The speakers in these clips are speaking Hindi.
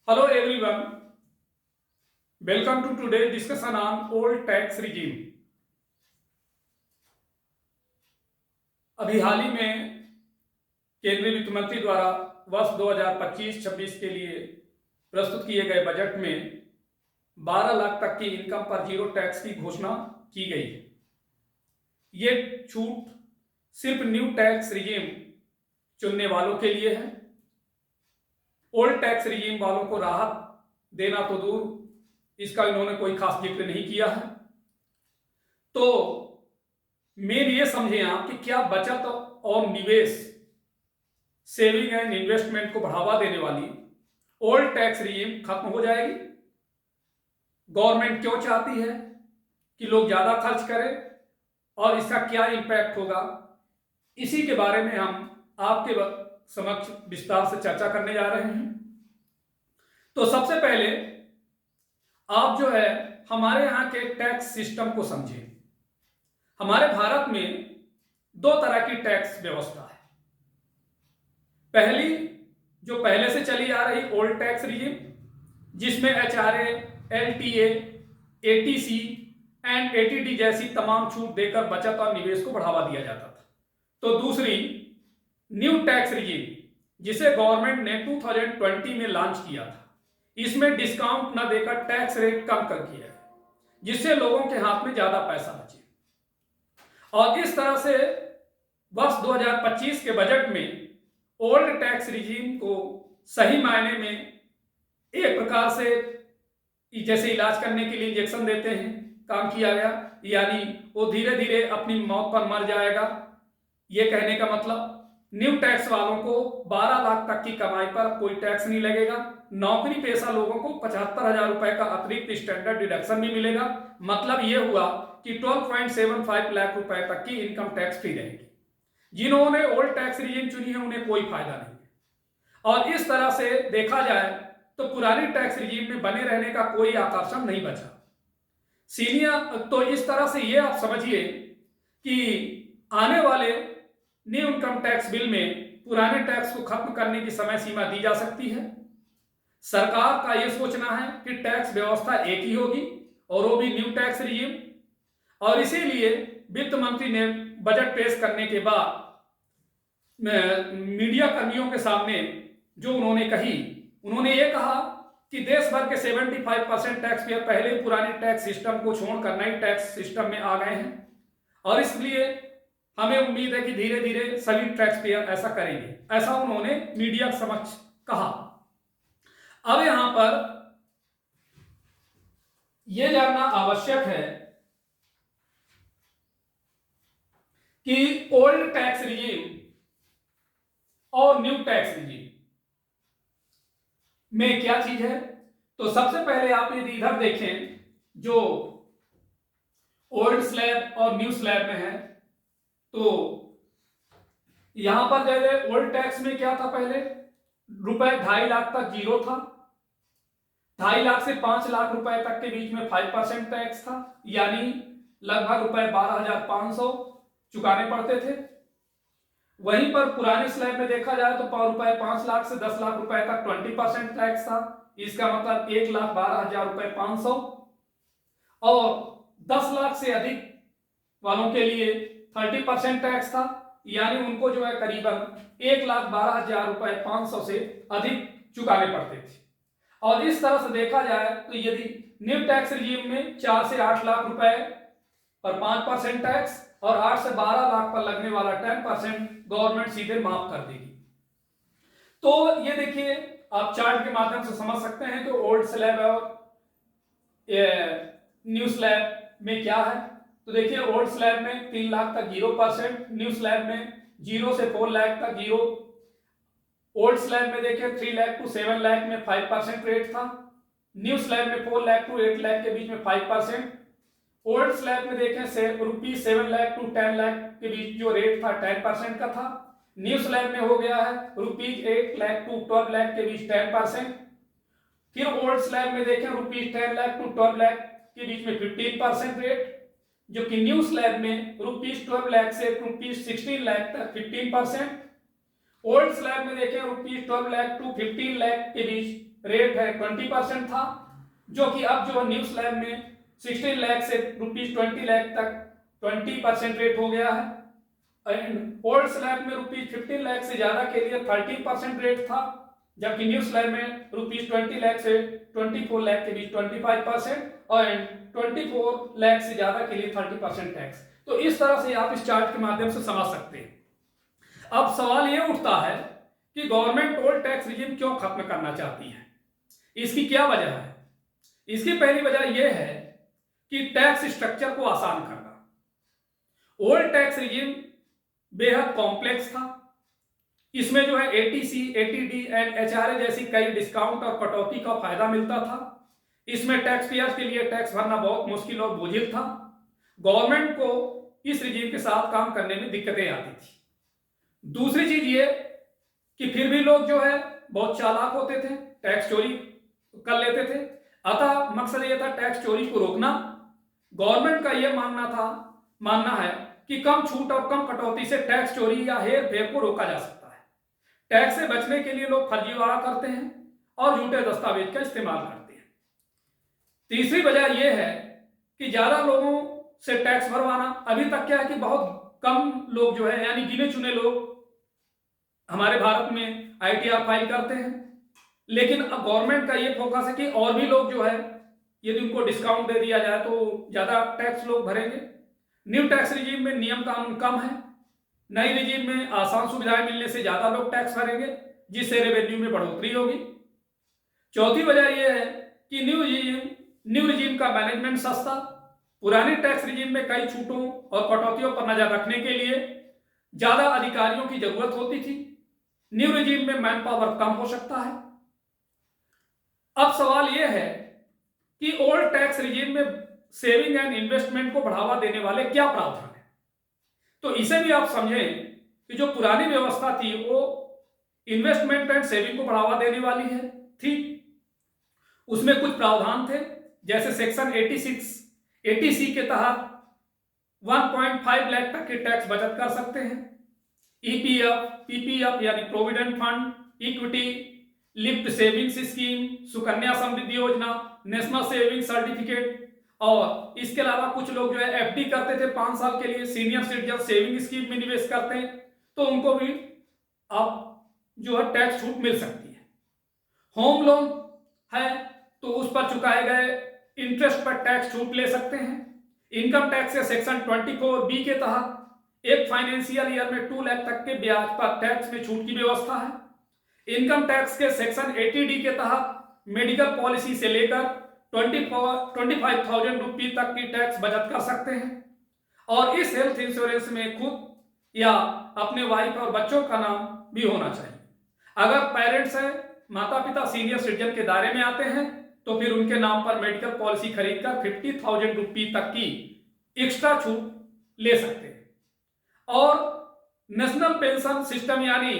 Hello everyone, welcome to today's discussion on old tax regime. अभी हाल ही में केंद्रीय वित्त मंत्री द्वारा वर्ष 2025-26 के लिए प्रस्तुत किए गए बजट में 12 लाख तक की इनकम पर जीरो टैक्स की घोषणा की गई है। ये छूट सिर्फ न्यू टैक्स रिजीम चुनने वालों के लिए है। ओल्ड टैक्स रिजीम वालों को राहत देना तो दूर, इसका इन्होंने कोई खास जिक्र नहीं किया है। तो मेन ये समझें आप कि क्या बचत और निवेश, सेविंग एंड इन्वेस्टमेंट को बढ़ावा देने वाली ओल्ड टैक्स रिजीम खत्म हो जाएगी? गवर्नमेंट क्यों चाहती है कि लोग ज्यादा खर्च करें और इसका क्या इंपैक्ट होगा, इसी के बारे में हम आपके समक्ष विस्तार से चर्चा करने जा रहे हैं। तो सबसे पहले आप जो है हमारे यहाँ के टैक्स सिस्टम को समझें। हमारे भारत में दो तरह की टैक्स व्यवस्था है। पहली जो पहले से चली आ रही ओल्ड टैक्स रिजीम, जिसमें HRA, LTA, ATC and ATD जैसी तमाम छूट देकर बचत और निवेश को बढ़ावा दिया जाता था। तो दूसरी न्यू टैक्स रिजीम, जिसे गवर्नमेंट ने 2020 में लॉन्च किया था, इसमें डिस्काउंट न देकर टैक्स रेट कम कर दिया है, जिससे लोगों के हाथ में ज्यादा पैसा बचे। और इस तरह से वर्ष 2025 के बजट में ओल्ड टैक्स रिजीम को सही मायने में एक प्रकार से जैसे इलाज करने के लिए इंजेक्शन देते हैं काम किया गया, यानी वो धीरे धीरे अपनी मौत पर मर जाएगा। ये कहने का मतलब न्यू टैक्स वालों को 12 लाख तक की कमाई पर कोई टैक्स नहीं लगेगा। नौकरी पेशा लोगों को 75,000 रुपए का अतिरिक्त स्टैंडर्ड डिडक्शन भी मिलेगा। मतलब यह हुआ कि 12.75 लाख रुपए तक की इनकम टैक्स फ्री रहेगी। जिन्होंने ओल्ड टैक्स रिजीम चुनी है उन्हें कोई फायदा नहीं है। और इस तरह से देखा जाए तो पुरानी टैक्स रिजीम में बने रहने का कोई आकर्षण नहीं बचा। तो इस तरह से ये आप समझिए कि आने वाले न्यू इनकम टैक्स बिल में पुराने टैक्स को खत्म करने की समय सीमा दी जा सकती है। सरकार का यह सोचना है कि टैक्स व्यवस्था एक ही होगी और वो भी न्यू टैक्स रिजीम। और इसीलिए वित्त मंत्री ने बजट पेश करने के बाद मीडिया कर्मियों के सामने जो उन्होंने ये कहा कि देश भर के 75% टैक्स पेयर पहले पुराने टैक्स सिस्टम को छोड़कर नए टैक्स सिस्टम में आ गए हैं और इसलिए हमें उम्मीद है कि धीरे धीरे सभी टैक्स पेयर ऐसा करेंगे। ऐसा उन्होंने मीडिया समक्ष कहा। अब यहां पर यह जानना आवश्यक है कि ओल्ड टैक्स रिजीम और न्यू टैक्स रिजीम में क्या चीज है। तो सबसे पहले आप यदि इधर देखें, जो ओल्ड स्लैब और न्यू स्लैब में है, तो यहां पर जैसे ओल्ड टैक्स में क्या था, पहले रुपए 2.5 लाख तक जीरो था, 2.5 लाख से 5 लाख रुपए तक के बीच में 5% टैक्स था, यानी लगभग रुपए 12,500 चुकाने पड़ते थे। वहीं पर पुराने स्लैब में देखा जाए तो रुपए 5 लाख से 10 लाख रुपए तक 20% टैक्स था। इसका मतलब 1,12,500 और 10 लाख से अधिक वालों के लिए 30% टैक्स था, यानी उनको जो है करीबन 1,12,500 से अधिक चुकाने पड़ते थे। और इस तरह से देखा जाए तो यदि न्यू टैक्स रिजीम में 4 से 8 लाख रुपए पर 5% टैक्स और 8 से 12 लाख पर लगने वाला 10% गवर्नमेंट सीधे माफ कर देगी। तो ये देखिए, आप चार्ट के माध्यम से समझ सकते हैं कि ओल्ड स्लैब और न्यू स्लैब में क्या है। तो देखिए, ओल्ड स्लैब में 3 लाख तक 0%, न्यू स्लैब में 0 से 4 लाख तक 0। ओल्ड स्लैब में देखिए 3 लाख टू 7 लाख में 5% रेट था। न्यू स्लैब में 4 लाख टू 8 लाख के बीच में 5%। ओल्ड स्लैब में देखें ₹7 लाख टू 10 लाख के बीच जो रेट था 10% का था। न्यू स्लैब में हो गया है ₹8 लाख टू 12 लाख के बीच 10%। फिर ओल्ड स्लैब में देखें ₹10 लाख टू 12 लाख के बीच में 15% रेट, जो कि न्यू स्लैब में ₹12 लाख से ₹16 लाख तक 15%। ओल्ड स्लैब में देखें ₹12 लाख टू 15 लाख के बीच रेट है 20% था, जो कि अब जो न्यू स्लैब में 16 लाख से ₹20 लाख तक 20% रेट हो गया है। एंड ओल्ड स्लैब में ₹15 लाख से ज्यादा के लिए 13% रेट था, जबकि न्यू स्लैब में ₹20 लाख से 24 लाख के बीच 25% और 24 लाख से ज्यादा के लिए 30% टैक्स। तो इस तरह से आप इस चार्ट के माध्यम से समझ सकते हैं। अब सवाल यह उठता है कि गवर्नमेंट ओल्ड टैक्स रिजीम क्यों खत्म करना चाहती है, इसकी क्या वजह है? इसकी पहली वजह यह है कि टैक्स स्ट्रक्चर को आसान करना। ओल्ड टैक्स रिजीम बेहद कॉम्प्लेक्स था। इसमें जो है एटीसी, एटीडी एंड एचआरए जैसी कई डिस्काउंट और कटौती का फायदा मिलता था। इसमें टैक्स पेयर्स के लिए टैक्स भरना बहुत मुश्किल और बोझिल था। गवर्नमेंट को इस रिजीम के साथ काम करने में दिक्कतें आती थी। दूसरी चीज ये कि फिर भी लोग जो है बहुत चालाक होते थे, टैक्स चोरी कर लेते थे। अतः मकसद ये था टैक्स चोरी को रोकना। गवर्नमेंट का यह मानना है कि कम छूट और कम कटौती से टैक्स चोरी या हेर फेर को रोका जा सकता है। टैक्स से बचने के लिए लोग फर्जीवाड़ा करते हैं और झूठे दस्तावेज का इस्तेमाल करते हैं। तीसरी वजह यह है कि ज्यादा लोगों से टैक्स भरवाना। अभी तक क्या है कि बहुत कम लोग जो है यानी गिने चुने लोग हमारे भारत में आईटीआर फाइल करते हैं, लेकिन अब गवर्नमेंट का ये फोकस है कि और भी लोग जो है यदि उनको डिस्काउंट दे दिया जाए तो ज्यादा टैक्स लोग भरेंगे। न्यू टैक्स रिजीम में नियम कानून कम है। नई रिजीम में आसान सुविधाएं मिलने से ज्यादा लोग टैक्स भरेंगे, जिससे रेवेन्यू में बढ़ोतरी होगी। चौथी वजह यह है कि न्यू रिजीम का मैनेजमेंट सस्ता। पुरानी टैक्स रिजीम में कई छूटों और कटौतियों पर नजर रखने के लिए ज्यादा अधिकारियों की जरूरत होती थी। न्यू रिजीम में मैन पावर कम हो सकता है। अब सवाल यह है कि ओल्ड टैक्स रिजीम में सेविंग एंड इन्वेस्टमेंट को बढ़ावा देने वाले क्या प्रावधान है। तो इसे भी आप समझें कि जो पुरानी व्यवस्था थी वो इन्वेस्टमेंट एंड सेविंग को बढ़ावा देने वाली है थी। उसमें कुछ प्रावधान थे, जैसे सेक्शन 86 एटीसी के तहत 1.5 लाख तक की टैक्स बचत कर सकते हैं। ईपीएफ, पीपीएफ यानी provident fund, equity, lift savings scheme, Sukanya Samriddhi Yojana, national saving certificate, और इसके अलावा कुछ लोग जो है एफडी करते थे 5 साल के लिए, सीनियर सिटीजन सेविंग स्कीम में निवेश करते हैं तो उनको भी अब जो है टैक्स छूट मिल सकती है। होम लोन है तो उस पर चुकाए गए इंटरेस्ट पर टैक्स छूट ले सकते हैं। इनकम टैक्स के सेक्शन 24B के तहत एक फाइनेंशियल ईयर में 2 लाख तक के ब्याज पर टैक्स में छूट की व्यवस्था है। इनकम टैक्स के सेक्शन 80D के तहत मेडिकल पॉलिसी से लेकर 25,000 रुपये तक की टैक्स बचत कर सकते हैं। और इस हेल्थ इंश्योरेंस में खुद या अपने वाइफ और बच्चों का नाम भी होना चाहिए। अगर पेरेंट्स हैं, माता पिता सीनियर सिटीजन के दायरे में आते हैं तो फिर उनके नाम पर मेडिकल पॉलिसी खरीदकर 50,000 रुपये तक की एक्स्ट्रा छूट ले सकते हैं। और नेशनल पेंशन सिस्टम यानी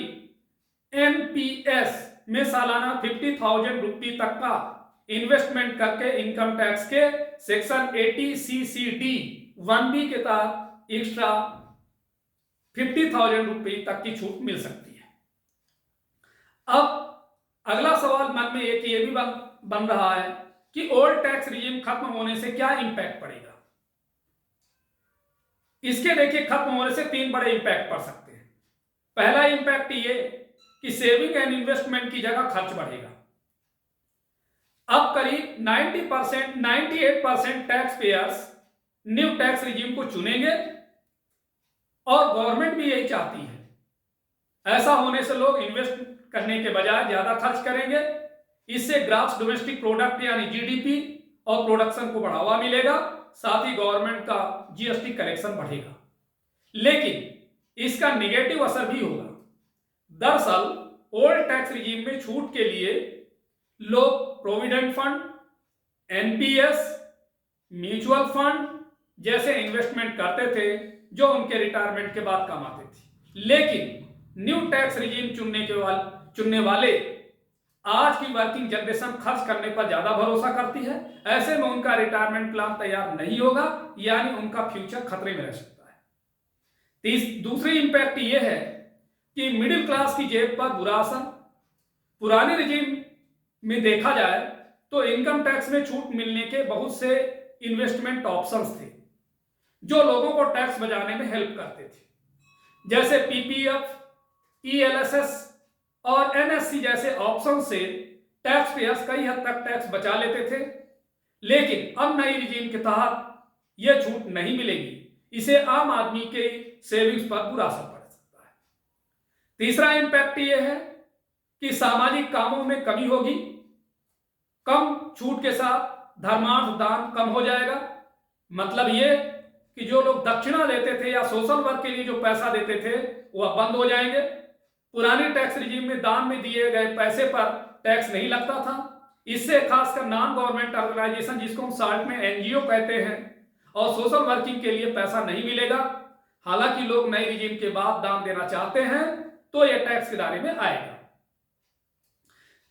एनपीएस में सालाना 50,000 रुपये तक का इन्वेस्टमेंट करके इनकम टैक्स के सेक्शन 80CCD 1B के तहत एक्स्ट्रा 50,000 रुपये तक की छूट मिल सकती है। अब अगला सवाल मन में एक ये भी बन रहा है कि ओल्ड टैक्स रिजीम खत्म होने से क्या इंपैक्ट पड़ेगा। इसके देखिए खत्म होने से 3 बड़े इंपैक्ट पड़ सकते हैं। पहला इंपैक्ट ये कि सेविंग एंड इन्वेस्टमेंट की जगह खर्च बढ़ेगा। अब करीब 98% tax payers new tax regime को चुनेंगे और गवर्नमेंट भी यही चाहती है। ऐसा होने से लोग इन्वेस्ट करने के बजाय ज्यादा खर्च करेंगे। इससे ग्रॉस डोमेस्टिक प्रोडक्ट यानी जीडीपी और प्रोडक्शन को बढ़ावा मिलेगा, साथ ही गवर्नमेंट का जीएसटी कलेक्शन बढ़ेगा। लेकिन इसका नेगेटिव असर भी होगा। दरअसल ओल्ड टैक्स रिजीम में छूट के लिए लोग provident fund, NPS, mutual fund जैसे इन्वेस्टमेंट करते थे जो उनके रिटायरमेंट के बाद काम आते थे। लेकिन न्यू टैक्स रिजीम चुनने वाले आज की वर्किंग जनरेशन खर्च करने पर ज्यादा भरोसा करती है। ऐसे में उनका रिटायरमेंट प्लान तैयार नहीं होगा, यानी उनका फ्यूचर खतरे में रह सकता है। दूसरी इंपैक्ट यह है कि मिडिल क्लास की जेब पर बुरा असर। पुरानी रिजीम में देखा जाए तो इनकम टैक्स में छूट मिलने के बहुत से इन्वेस्टमेंट ऑप्शंस थे जो लोगों को टैक्स बचाने में हेल्प करते थे, जैसे पीपीएफ, ईएलएसएस और एनएससी जैसे ऑप्शन से टैक्स पेयर्स कई हद तक टैक्स बचा लेते थे। लेकिन अब नई रिजीम के तहत यह छूट नहीं मिलेगी। इसे आम आदमी के सेविंग्स पर बुरा असर पड़ सकता है। तीसरा इंपैक्ट यह है कि सामाजिक कामों में कमी होगी। कम छूट के साथ धर्मार्थ दान कम हो जाएगा। मतलब ये कि जो लोग दक्षिणा देते थे या सोशल वर्क के लिए जो पैसा देते थे वह बंद हो जाएंगे। पुरानी टैक्स रिजीम में दान में दिए गए पैसे पर टैक्स नहीं लगता था। इससे खासकर नॉन गवर्नमेंट ऑर्गेनाइजेशन, जिसको हम शॉर्ट में एनजीओ कहते हैं, और सोशल वर्किंग के लिए पैसा नहीं मिलेगा। हालांकि लोग नई रिजीम के बाद दान देना चाहते हैं तो यह टैक्स के दायरे में आएगा।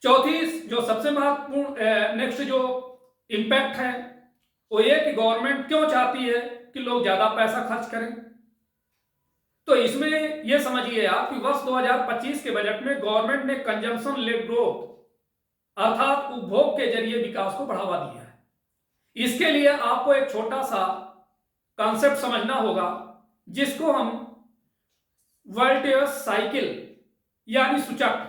चौथी जो सबसे महत्वपूर्ण नेक्स्ट जो इंपैक्ट है वो ये कि गवर्नमेंट क्यों चाहती है कि लोग ज्यादा पैसा खर्च करें। तो इसमें यह समझिए आप कि वर्ष 2025 के बजट में गवर्नमेंट ने कंजम्पशन लेड ग्रोथ अर्थात उपभोग के जरिए विकास को बढ़ावा दिया है। इसके लिए आपको एक छोटा सा कॉन्सेप्ट समझना होगा जिसको हम वोल्टेयर्स साइकिल यानी सूचक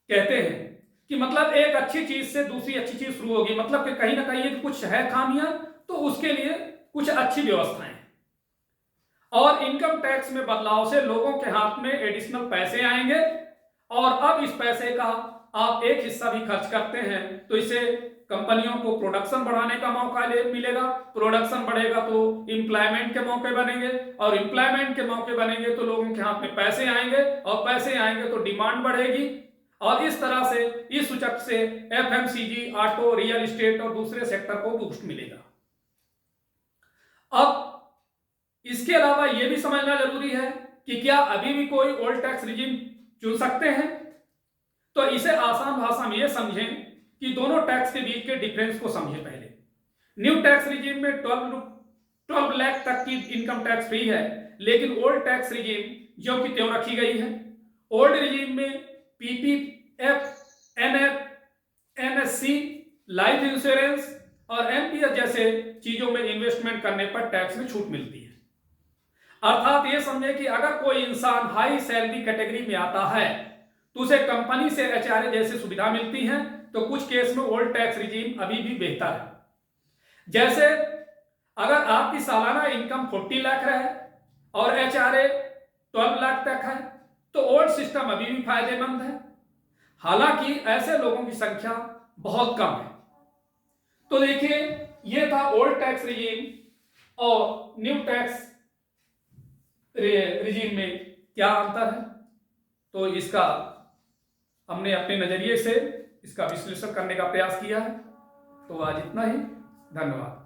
कहते हैं कि मतलब एक अच्छी चीज से दूसरी अच्छी चीज शुरू होगी, मतलब कि कहीं ना कहीं कुछ है खामियां तो उसके लिए कुछ अच्छी व्यवस्थाएं हैं। और इनकम टैक्स में बदलाव से लोगों के हाथ में एडिशनल पैसे आएंगे और अब इस पैसे का आप एक हिस्सा भी खर्च करते हैं तो इससे कंपनियों को प्रोडक्शन बढ़ाने का मौका मिलेगा। प्रोडक्शन बढ़ेगा तो एम्प्लॉयमेंट के मौके बनेंगे और एम्प्लॉयमेंट के मौके बनेंगे तो लोगों के हाथ में पैसे आएंगे और पैसे आएंगे तो डिमांड बढ़ेगी और इस तरह से इस सूचक से एफएमसीजी, ऑटो, रियल एस्टेट और दूसरे सेक्टर को बूस्ट मिलेगा। अब इसके अलावा यह भी समझना जरूरी है कि क्या अभी भी कोई ओल्ड टैक्स रिजीम चुन सकते हैं। तो इसे आसान भाषा में यह समझें कि दोनों टैक्स के बीच के डिफरेंस को समझें। पहले न्यू टैक्स रिजीम में 12 लाख तक की इनकम टैक्स फ्री है, लेकिन ओल्ड टैक्स रिजीम जो कि त्यों रखी गई है। ओल्ड रिजीम में PPF, NF, NSC, life insurance और एनपीएस जैसे चीजों में इन्वेस्टमेंट करने पर टैक्स में छूट मिलती है। अर्थात ये समझे कि अगर कोई इंसान हाई सैलरी कैटेगरी में आता है तो उसे कंपनी से एचआरए जैसे सुविधा मिलती है, तो कुछ केस में ओल्ड टैक्स रिजीम अभी भी बेहतर है। जैसे अगर आपकी सालाना इनकम 40 लाख रहे और एचआरए 12 लाख तक है तो ओल्ड सिस्टम अभी भी फायदेमंद है। हालांकि ऐसे लोगों की संख्या बहुत कम है। तो देखिए ये था ओल्ड टैक्स रिजीम और न्यू टैक्स रिजीम में क्या अंतर है। तो इसका हमने अपने नजरिए से इसका विश्लेषण करने का प्रयास किया है। तो आज इतना ही, धन्यवाद।